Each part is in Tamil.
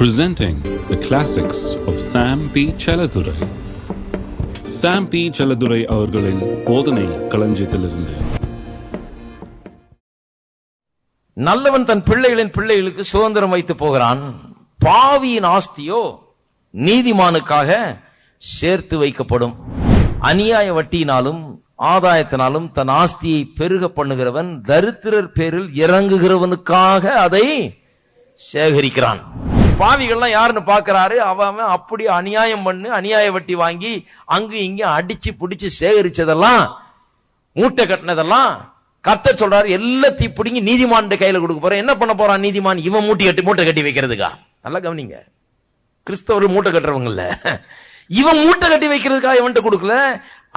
Presenting the classics of Sam P. Chaladurai. Sam P. Chaladurai அவர்களின் போதனை களஞ்சியத்திலிருந்து. நல்லவன் தன் பிள்ளைகளுக்கு சுதந்திரம் வைத்து போகிறான், பாவியின் ஆஸ்தியோ நீதிமானுக்காக சேர்த்து வைக்கப்படும். அநியாய வட்டியினாலும் ஆதாயத்தினாலும் தன் ஆஸ்தியை பெருக பண்ணுகிறவன் தரித்திரர் பேரில் இறங்குகிறவனுக்காக அதை சேகரிக்கிறான். பாவிகள்லாம் யாருன்னு பாக்குறாரு, அவன் அப்படி அநியாயம் பண்ணு அநியாய வட்டி வாங்கி அங்கு இங்க அடிச்சு பிடிச்சு சேகரிச்சதெல்லாம் மூட்டை கட்டினதெல்லாம் கர்த்தர் சொல்றாரு எல்லாத்தையும் பிடிங்கி நீதிமான் கையில கொடுக்க போறேன். என்ன பண்ண போறான் நீதிமான்? இவன் மூட்டை கட்டி வைக்கிறதுக்கா? நல்லா கவனிங்க, கிறிஸ்தவர் மூட்டை கட்டுறவங்கல்ல, இவன் மூட்டை கட்டி வைக்கிறதுக்காக இவன்கிட்ட கொடுக்கல.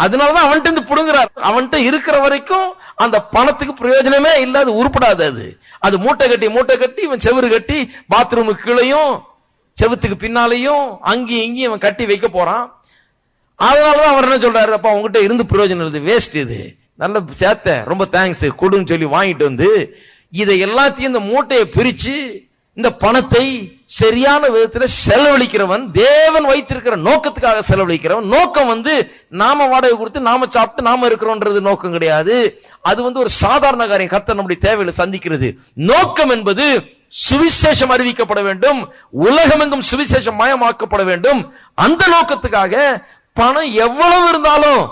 அதனாலதான் அவன்கிட்ட இருந்து புடுங்குறார். அவன்கிட்ட இருக்கிற வரைக்கும் அந்த பணத்துக்கு பிரயோஜனமே இல்லாத உருப்படாது. அது மூட்டை கட்டி இவன் செவுறு கட்டி பாத்ரூமுக்கு கீழையும் செவுத்துக்கு பின்னாலையும் அங்கேயும் இங்கேயும் இவன் கட்டி வைக்க போறான். அதனாலதான் அவர் என்ன சொல்றாரு, அப்ப அவங்ககிட்ட இருந்து பிரயோஜனம் இல்லை, வேஸ்ட், இது நல்ல சேர்த்த, ரொம்ப தேங்க்ஸ் கொடுன்னு சொல்லி வாங்கிட்டு வந்து இதை எல்லாத்தையும் இந்த மூட்டையை பிரிச்சு இந்த பணத்தை சரியான விதத்தில் செலவழிக்கிறவன், தேவன் வைத்திருக்கிற நோக்கத்துக்காக செலவழிக்கிறவன். நோக்கம் நாம வாடகை கொடுத்து நாம சாப்பிட்டு நாம இருக்கிறோன்றது நோக்கம் கிடையாது. அது ஒரு சாதாரண காரியம். கர்த்தர் நம்முடைய தேவைகளை சந்திக்கிறது. நோக்கம் என்பது சுவிசேஷம் அறிவிக்கப்பட வேண்டும், உலகம் எங்கும் சுவிசேஷம் மயமாக்கப்பட வேண்டும். அந்த நோக்கத்துக்காக பணம் எவ்வளவு இருந்தாலும்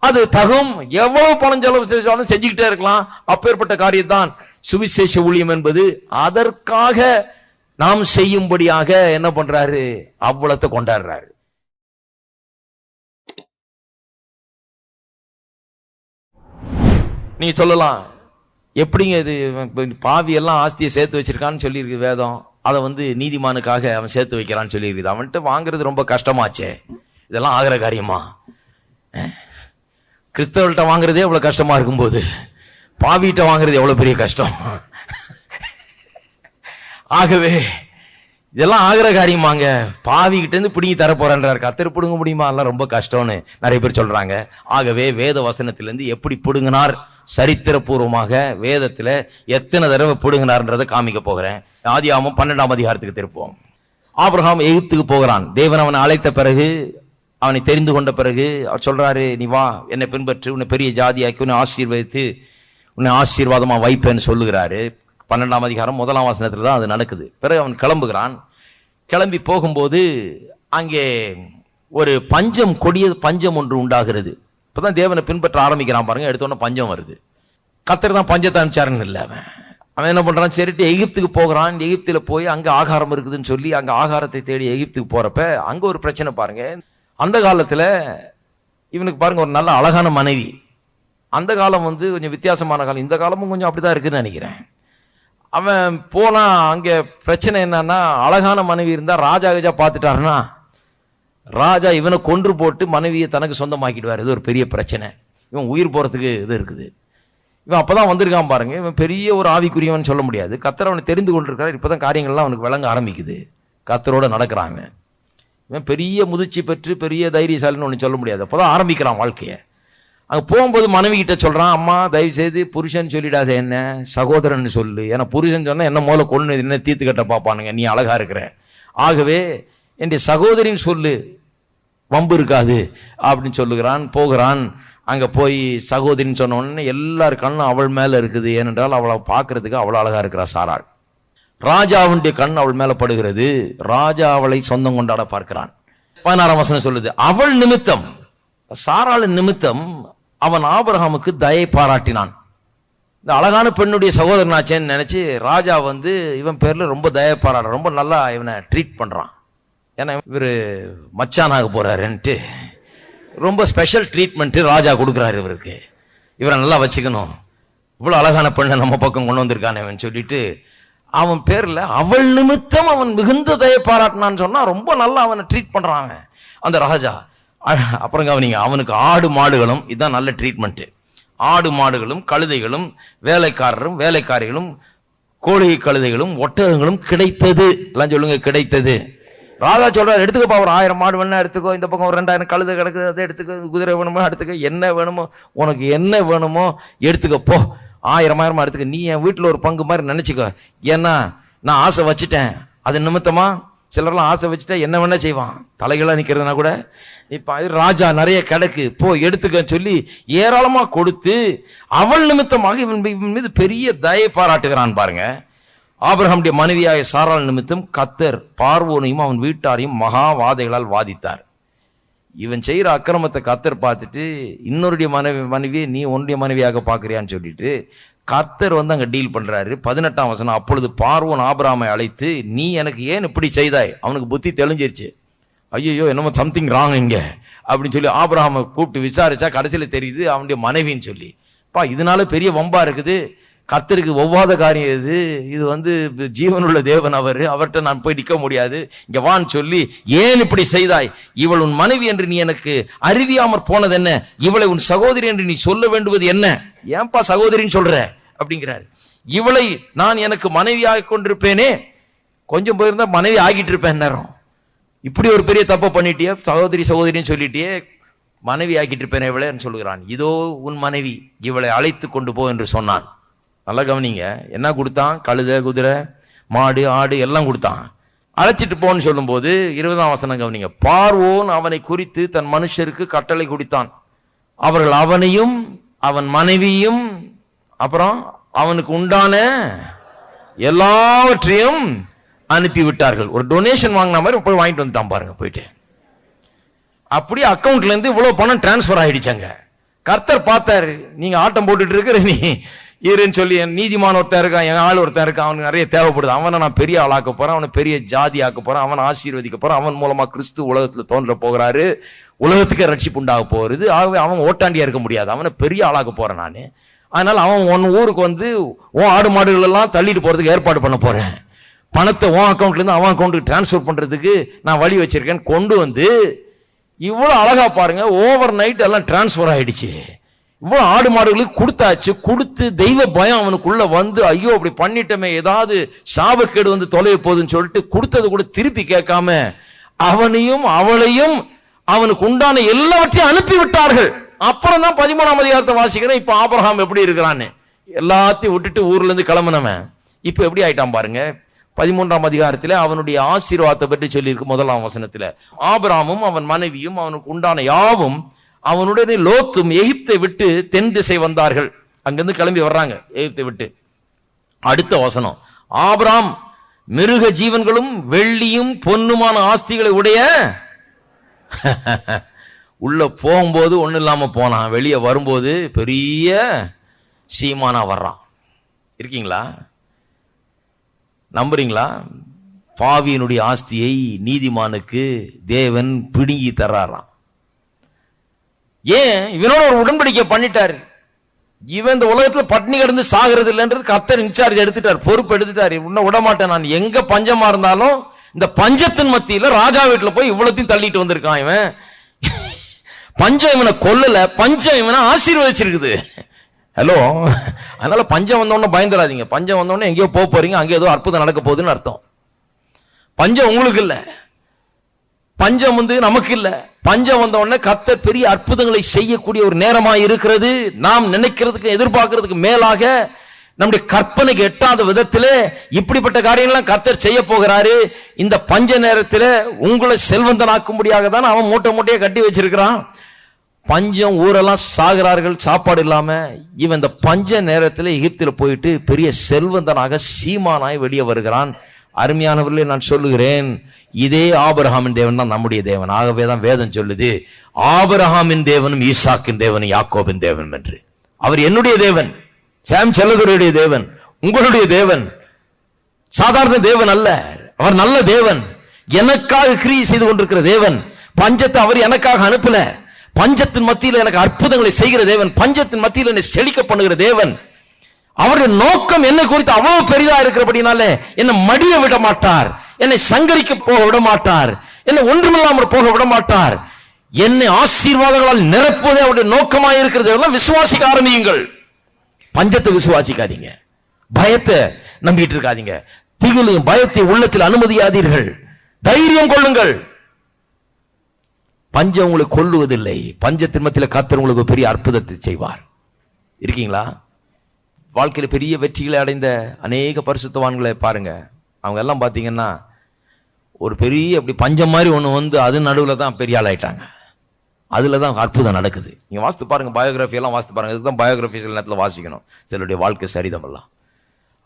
அது தகும், எவ்வளவு பணம் செலவு செய்தாலும் செஞ்சுக்கிட்டே இருக்கலாம். அப்பேற்பட்ட காரியம்தான் சுவிசேஷ ஊழியம் என்பது. அதற்காக நாம் செய்யும்படியாக என்ன பண்றாரு, அவ்வளத்தை கொண்டாடுறாரு. நீங்க சொல்லலாம், எப்படிங்க இது பாவி எல்லாம் ஆஸ்தியை சேர்த்து வச்சிருக்கான்னு சொல்லியிருக்கு வேதம், அதை நீதிமானுக்காக அவன் சேர்த்து வைக்கிறான்னு சொல்லியிருக்குது. அவன்கிட்ட வாங்குறது ரொம்ப கஷ்டமாச்சே, இதெல்லாம் ஆகிற காரியமா? கிறிஸ்தவர்கிட்ட வாங்குறதே எவ்வளவு கஷ்டமா இருக்கும்போது பாவிகிட்ட வாங்குறது எவ்வளவு பெரிய கஷ்டம். ஆகவே இதெல்லாம் ஆகிற காரியமாங்க. பாவிகிட்ட இருந்து பிடிங்கி தர போறேன்றார். கர்த்தர் பிடுங்க முடியுமா? எல்லாம் ரொம்ப கஷ்டம்னு நிறைய பேர் சொல்றாங்க. ஆகவே வேத வசனத்திலிருந்து எப்படி பிடுங்கினார், சரித்திரபூர்வமாக வேதத்துல எத்தனை தடவை பிடுங்கினார்ன்றதை காமிக்க போகிறேன். ஆதியாகமம் 12ஆம் அதிகாரத்துக்கு திருப்போம். ஆபிரகாம் எகிப்துக்கு போகிறான். தேவன் அவனை அழைத்த பிறகு, அவனை தெரிந்து கொண்ட பிறகு அவர் சொல்றாரு, நீ வா, என்னை பின்பற்று, உன்னை பெரிய ஜாதியாக்கி உன்னை ஆசீர்வதித்து உன்னை ஆசீர்வாதமா வைப்பேன்னு சொல்லுகிறாரு. 12ஆம் அதிகாரம் 1ஆம் வசனத்துல தான் அது நடக்குது. பிறகு அவன் கிளம்புகிறான். கிளம்பி போகும்போது அங்கே ஒரு கொடிய பஞ்சம் ஒன்று உண்டாகிறது. இப்பதான் தேவனை பின்பற்ற ஆரம்பிக்கிறான் பாருங்க. எடுத்தோன்னே பஞ்சம் வருது. கர்த்தர் தான் பஞ்சத்தை அனுப்பிச்சாருன்னு இல்லை. அவன் என்ன பண்றான், சரிட்டு எகிப்துக்கு போகிறான். எகிப்துல போய் அங்க ஆகாரம் இருக்குதுன்னு சொல்லி அங்க ஆகாரத்தை தேடி எகிப்துக்கு போறப்ப அங்க ஒரு பிரச்சனை பாருங்க. அந்த காலத்துல இவனுக்கு பாருங்க ஒரு நல்ல அழகான மனைவி. அந்த காலம் கொஞ்சம் வித்தியாசமான காலம். இந்த காலமும் கொஞ்சம் அப்படிதான் இருக்குன்னு நினைக்கிறேன். அவன் போனா அங்க பிரச்சனை என்னன்னா, அழகான மனைவி இருந்தா ராஜா பார்த்துட்டாருன்னா ராஜா இவனை கொன்று போட்டு மனைவியை தனக்கு சொந்தமாக்கிடுவார். இது ஒரு பெரிய பிரச்சனை. இவன் உயிர் போறதுக்கு இது இருக்குது. இவன் அப்பதான் வந்திருக்கான் பாருங்க. இவன் பெரிய ஒரு ஆவிக்குரியவன் சொல்ல முடியாது. கர்த்தர் அவனை தெரிந்து கொண்டிருக்காரு. இப்பதான் காரியங்கள்லாம் அவனுக்கு விளங்க ஆரம்பிக்குது. கர்த்தரோட நடக்கிறாங்க. இவன் பெரிய முதிர்ச்சி பெற்று பெரிய தைரியசாலின்னு ஒன்று சொல்ல முடியாது. அப்போதான் ஆரம்பிக்கிறான் வாழ்க்கையை. அங்கே போகும்போது மனைவி கிட்ட சொல்றான், அம்மா தயவு செய்து புருஷன் சொல்லிடாத, என்ன சகோதரன் சொல்லு. ஏன்னா புருஷன் சொன்னா என்ன மூல கொண்டு என்ன தீர்த்து கட்ட பார்ப்பானுங்க, நீ அழகா இருக்கிற. ஆகவே என்னுடைய சகோதரின்னு சொல்லு, வம்பு இருக்காது அப்படின்னு சொல்லுகிறான். போகிறான். அங்க போய் சகோதரின்னு சொன்ன உடனே எல்லார் கண்ணும் அவள் மேல இருக்குது. ஏனென்றால் அவளை பார்க்கறதுக்கு அவ்வளோ அழகா இருக்கிறா சாராள். ராஜாவுடைய கண் அவள் மேல படுகிறது. ராஜா அவளை சொந்தம் கொண்டாட பார்க்கிறான். 16ஆம் வசனம் சொல்லுது, அவள் நிமித்தம், சாராள் நிமித்தம் அவன் ஆபிரகாமுக்கு தயை பாராட்டினான். இந்த அழகான பெண்ணுடைய சகோதரனாச்சேன்னு நினைச்சு ராஜா இவன் பேர்ல ரொம்ப தயை பாராட்ட, ரொம்ப நல்லா இவனை ட்ரீட் பண்றான். ஏன்னா இவரு மச்சானாக போறாருன்ட்டு ரொம்ப ஸ்பெஷல் ட்ரீட்மெண்ட் ராஜா கொடுக்குறாரு இவருக்கு. இவரை நல்லா வச்சுக்கணும், இவ்வளவு அழகான பெண்ணை நம்ம பக்கம் கொண்டு வந்திருக்கானவன் சொல்லிட்டு அவன் பேர்ல அவள் நிமித்தம் அவன் மிகுந்த தயை பாராட்டினான்னு சொன்னா ரொம்ப நல்லா அவனை ட்ரீட் பண்றாங்க அந்த ராஜா. அப்புறம் கவனிங்க, அவனுக்கு ஆடு மாடுகளும், இதுதான் நல்ல ட்ரீட்மெண்ட், ஆடு மாடுகளும் கழுதைகளும் வேலைக்காரரும் வேலைக்காரிகளும் கோழி கழுதைகளும் ஒட்டகங்களும் கிடைத்தது. எல்லாம் சொல்லுங்க, கிடைத்தது. ராஜா சொல்றாரு, எடுத்துக்கப்பா, ஒரு 1000 மாடு வேணா எடுத்துக்கோ, இந்த பக்கம் ஒரு 2000 கழுதை கிடக்குது, அதை எடுத்துக்கோ, குதிரை வேணுமோ எடுத்துக்க, என்ன வேணுமோ உனக்கு என்ன வேணுமோ எடுத்துக்கப்போ, 1000 எடுத்துக்க, நீ என் வீட்டில் ஒரு பங்கு மாதிரி நினைச்சுக்கோ. ஏன்னா நான் ஆசை வச்சுட்டேன், அது நிமித்தமா சிலர்லாம் ஆசை வச்சுட்டா என்ன வேணா செய்வான். தலைகளாக நிற்கிறதுனா கூட இப்போ ராஜா நிறைய கிடக்கு போ எடுத்துக்க சொல்லி ஏராளமாக கொடுத்து அவள் நிமித்தமாக இவன் மீது பெரிய தயை பாராட்டுகிறான் பாருங்க. ஆபிரகாமுடைய மனைவியாய சாராள் நிமித்தம் கர்த்தர் பார்வோனையும் அவன் வீட்டாரையும் மகா வாதைகளால் வாதித்தார். இவன் செய்கிற அக்கிரமத்தை கர்த்தர் பார்த்துட்டு இன்னொருடைய மனைவியை நீ உன்னுடைய மனைவியாக பார்க்குறியான்னு சொல்லிட்டு கர்த்தர் வந்து அங்கே டீல் பண்ணுறாரு. 18ஆம் வசனம், அப்பொழுது பார்வோன் ஆபிரகாமை அழைத்து, நீ எனக்கு ஏன் இப்படி செய்தாய்? அவனுக்கு புத்தி தெளிஞ்சிருச்சு. ஐயோ என்னமோ சம்திங் ராங் இங்கே அப்படின்னு சொல்லி ஆபிரகாமை கூப்பிட்டு விசாரிச்சா கடைசியில் தெரியுது அவனுடைய மனைவின்னு சொல்லி. இதனால பெரிய வம்பா இருக்குது. கர்த்தருக்கு ஒவ்வாத காரியம் இது. இது வந்து ஜீவனுள்ள தேவன் அவர்கிட்ட நான் போய் நிற்க முடியாது. இங்க வான்னு சொல்லி, ஏன் இப்படி செய்தாய்? இவள் உன் மனைவி என்று நீ எனக்கு அறிவியாமற் போனது என்ன? இவளை உன் சகோதரி என்று நீ சொல்ல வேண்டுவது என்ன? ஏன்பா சகோதரின்னு சொல்ற அப்படிங்கிறாரு. இவளை நான் எனக்கு மனைவியாக கொண்டிருப்பேனே, கொஞ்சம் போயிருந்தா மனைவி ஆகிட்டு இருப்பேன் நேரம். இப்படி ஒரு பெரிய தப்பை பண்ணிட்டியே, சகோதரின்னு சொல்லிட்டியே, மனைவி ஆக்கிட்டு இருப்பேனே இவளேன்னு சொல்லுகிறான். இதோ உன் மனைவி, இவளை அழைத்து கொண்டு போ என்று சொன்னான். நல்லா கவனிங்க, என்ன கொடுத்தான்? கழுதை, குதிரை, மாடு, ஆடு எல்லாம் கொடுத்தான். அழைச்சிட்டு போன்னு சொல்லும் போது 20ஆம் வசனம் கவனிங்க. பார்வோன் அவனை குறித்து தன் மனுஷருக்கு கட்டளை கொடுத்தான். அவர்கள் அவனையும் அவன் மனைவியும் அப்புறம் அவனுக்கு உண்டான எல்லாவற்றையும் அனுப்பி விட்டார்கள். ஒரு டொனேஷன் வாங்கின மாதிரி போய் வாங்கிட்டு வந்துட்டான் பாருங்க. போயிட்டு அப்படியே அக்கௌண்ட்ல இருந்து இவ்வளவு பணம் டிரான்ஸ்பர் ஆயிடுச்சாங்க. கர்த்தர் பார்த்தாரு, நீங்க ஆட்டம் போட்டுட்டு இருக்கிற நீ இருன்னு சொல்லி, என் நீதிமான ஒருத்தன் இருக்கான், என் ஆள் ஒருத்தன் இருக்கான், அவனுக்கு நிறைய தேவைப்படுது, அவனை நான் பெரிய ஆளாக்க போறேன், அவனை பெரிய ஜாதி ஆக்க போறேன், அவனை ஆசீர்வதிக்க போறேன், அவன் மூலமா கிறிஸ்து உலகத்துல தோன்ற போகிறாரு, உலகத்துக்கு ரட்சிப்பு உண்டாக போகிறது. ஆகவே அவன் ஓட்டாண்டியா இருக்க முடியாது, அவனை பெரிய ஆளாக்க போறேன் நான். அதனால அவன் உன் ஊருக்கு வந்து உன் ஆடு மாடுகள் எல்லாம் தள்ளிட்டு போறதுக்கு ஏற்பாடு பண்ண போறேன். பணத்தை உன் அக்கௌண்ட்ல இருந்து அவன் அக்கௌண்ட்டுக்கு டிரான்ஸ்பர் பண்றதுக்கு நான் வழி வச்சிருக்கேன். கொண்டு வந்து இவ்வளவு அழகா பாருங்க, ஓவர் நைட் எல்லாம் டிரான்ஸ்பர் ஆயிடுச்சு. இவ்வளவு ஆடு மாடுகளுக்கு கொடுத்தாச்சு. கொடுத்து தெய்வ பயம் அவனுக்குள்ள வந்து, ஐயோ அப்படி பண்ணிட்டமே, ஏதாவது சாபக்கேடு வந்து தொலைய போகுதுன்னு சொல்லிட்டு கொடுத்தது கூட திருப்பி கேட்காம அவனையும் அவளையும் அவனுக்கு உண்டான எல்லாவற்றையும் அனுப்பி விட்டார்கள். அப்புறம் தான் 13ஆம் அதிகாரத்தை வாசிக்கிறேன். இப்ப ஆபிரகாம் எப்படி இருக்கிறான்னு, எல்லாத்தையும் விட்டுட்டு ஊர்ல இருந்து கிளம்பினவன் இப்ப எப்படி ஆயிட்டான் பாருங்க. 13ஆம் அதிகாரத்துல அவனுடைய ஆசீர்வாதத்தை பற்றி சொல்லியிருக்கு. 1ஆம் வசனத்துல, ஆபிரகாமும் அவன் மனைவியும் அவனுக்கு உண்டான யாவும் அவனுடனே லோத்தும் எகிப்தை விட்டு தென் திசை வந்தார்கள். அங்கிருந்து கிளம்பி வர்றாங்க எகிப்தை விட்டு. அடுத்த வசனம், ஆபிரகாம் மிருக ஜீவன்களும் வெள்ளியும் பொன்னுமான ஆஸ்திகளை உடைய உள்ள போகும்போது ஒன்றும் இல்லாம போனான், வெளியே வரும்போது பெரிய சீமானா வர்றான். இருக்கீங்களா? நம்புறீங்களா? பாவியினுடைய ஆஸ்தியை நீதிமானுக்கு தேவன் பிடுங்கி தர்றாராம். ஏன்? இவனோட ஒரு உடன்படிக்கை பண்ணிட்டாரு. இவன் இந்த உலகத்துல பட்டினி கிடந்து சாகிறது இல்லைன்றது கர்த்தர் இன்சார்ஜ் எடுத்துட்டார், பொறுப்பு எடுத்துட்டாரு. இன்னும் விடமாட்டேன் நான், எங்க பஞ்சமா இருந்தாலும் இந்த பஞ்சத்தின் மத்தியில ராஜா வீட்டுல போய் இவ்வளத்தையும் தள்ளிட்டு வந்திருக்கான் இவன். பஞ்சம் இவனை கொல்லல, பஞ்சம் இவனை ஆசீர்வதிச்சிருக்குது. ஹலோ, அதனால பஞ்சம் வந்தோடனே பயந்துடாதீங்க. பஞ்சம் வந்தோடனே எங்கேயோ போக போறீங்க, அங்கே ஏதோ அற்புதம் நடக்க போகுதுன்னு அர்த்தம். பஞ்சம் உங்களுக்கு இல்ல, பஞ்சம் வந்து நமக்கு இல்ல. பஞ்சம் வந்த உடனே கர்த்தர் பெரிய அற்புதங்களை செய்யக்கூடிய ஒரு நேரமா இருக்கிறது. நாம் நினைக்கிறதுக்கு எதிர்பார்க்கிறதுக்கு மேலாக நம்முடைய கற்பனைக்கு எட்டாத விதத்திலே இப்படிப்பட்ட காரியங்கள்லாம் கர்த்தர் செய்ய போகிறாரு. இந்த பஞ்ச நேரத்தில் உங்களை செல்வந்தனாக்கும்படியாக தான் அவன் மூட்டை மூட்டையை கட்டி வச்சிருக்கிறான். பஞ்சம், ஊரெல்லாம் சாகிறார்கள் சாப்பாடு இல்லாம. இவன் இந்த பஞ்ச நேரத்தில் எகிப்தில் போயிட்டு பெரிய செல்வந்தனாக சீமானாய் வெளியே வருகிறான். அருமையானவர்களே, நான் சொல்லுகிறேன், இதே ஆபிரகாமின் தேவன் தான் நம்முடைய தேவன். ஆகவே தான் வேதம் சொல்லுது, ஆபிரகாமின் தேவனும் ஈசாக்கின் தேவனும் யாக்கோபின் தேவன் என்று. அவர் என்னுடைய தேவன், சாம் செல்லதுரையுடைய தேவன், உங்களுடைய தேவன். சாதாரண தேவன் அல்ல, அவர் நல்ல தேவன், எனக்காக கிரியை செய்து கொண்டிருக்கிற தேவன். பஞ்சத்தை அவர் எனக்காக அனுப்பல, பஞ்சத்தின் மத்தியில் எனக்கு அற்புதங்களை செய்கிற தேவன், பஞ்சத்தின் மத்தியில் என்னை செழிக்க பண்ணுகிற தேவன். அவருடைய நோக்கம் என்னை குறித்து அவ்வளவு பெரிதா இருக்கிறபடினால என்னை மடிய விட மாட்டார், என்னை சங்கரிக்க போக விட மாட்டார், என்னை ஒன்றுமில்லாமல் போக விட மாட்டார். என்னை ஆசீர்வாதங்களால் நிரப்புவதே அவருடைய நோக்கமாக இருக்கிறது. எல்லாம் விசுவாசிக்க ஆரம்பியுங்கள். பஞ்சத்தை விசுவாசிக்காதீங்க, பயத்தை நம்பிட்டு இருக்காதீங்க, திகிலையும் பயத்தை உள்ளத்தில் அனுமதியாதீர்கள். தைரியம் கொள்ளுங்கள். பஞ்சம் உங்களை கொல்லுவதில்லை. பஞ்சத்தின் மத்தியில் கர்த்தர் உங்களுக்கு பெரிய அற்புதத்தை செய்வார். இருக்கீங்களா? வாழ்க்கையில் பெரிய வெற்றிகளை அடைந்த அநேக பரிசுத்தவான்களை பாருங்க. அவங்க எல்லாம் பார்த்தீங்கன்னா ஒரு பெரிய அப்படி பஞ்சம் மாதிரி ஒன்று வந்து அது நடுவில் தான் பெரிய ஆள் ஆயிட்டாங்க. அதில் தான் அற்புதம் நடக்குது. நீங்கள் வாசித்து பாருங்கள், பயோகிராஃபி எல்லாம் வாசித்து பாருங்கள். இதுதான் பயோகிராஃபி சில நேரத்தில் வாசிக்கணும், சிலருடைய வாழ்க்கை சரிதமெல்லாம்.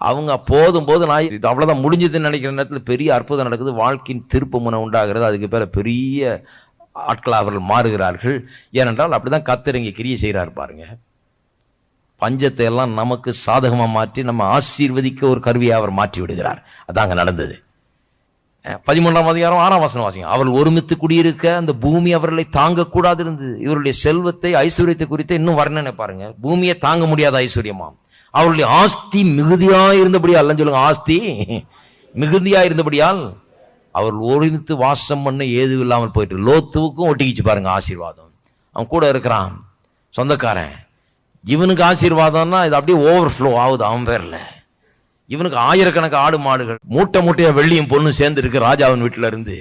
அவங்க போதும் நான் இது அவ்வளோதான் முடிஞ்சதுன்னு நினைக்கிற நேரத்தில் பெரிய அற்புதம் நடக்குது, வாழ்க்கையின் திருப்பு முனை உண்டாகிறது. அதுக்கு பேர் பெரிய ஆட்கள் அவர்கள் மாறுகிறார்கள். ஏனென்றால் அப்படிதான் கர்த்தர் இங்கே கிரியை செய்கிறார் பாருங்க. பஞ்சத்தை எல்லாம் நமக்கு சாதகமாக மாற்றி நம்ம ஆசீர்வதிக்க ஒரு கருவியை அவர் மாற்றி விடுகிறார். அதாங்க நடந்தது. 13ஆம் அதிகாரம் 6ஆம் வசனம் வாசிங்க. அவர்கள் ஒருமித்து குடியிருக்க அந்த பூமி அவர்களை தாங்கக்கூடாது இருந்தது. இவருடைய செல்வத்தை ஐஸ்வர்யத்தை குறித்து இன்னும் வர்ணனை பாருங்க. பூமியை தாங்க முடியாத ஐஸ்வர்யமாம். அவருடைய ஆஸ்தி மிகுதியா இருந்தபடியால், அல்லன்னு சொல்லுங்க, ஆஸ்தி மிகுதியா இருந்தபடியால் அவர்கள் ஒருமித்து வாசம் பண்ண ஏது இல்லாமல் போயிட்டு. லோத்துவுக்கும் ஒட்டிக்கிச்சு பாருங்க ஆசீர்வாதம். அவன் கூட இருக்கிறான் சொந்தக்காரன், இவனுக்கு ஆசீர்வாதம்னா இது அப்படியே ஓவர் ஃப்ளோ ஆகுது அவன் பேர்ல. இவனுக்கு ஆயிரக்கணக்கு ஆடு மாடுகள், மூட்டை மூட்டையா வெள்ளியும் பொண்ணும் சேர்ந்து இருக்கு ராஜாவின் வீட்டுல இருந்து.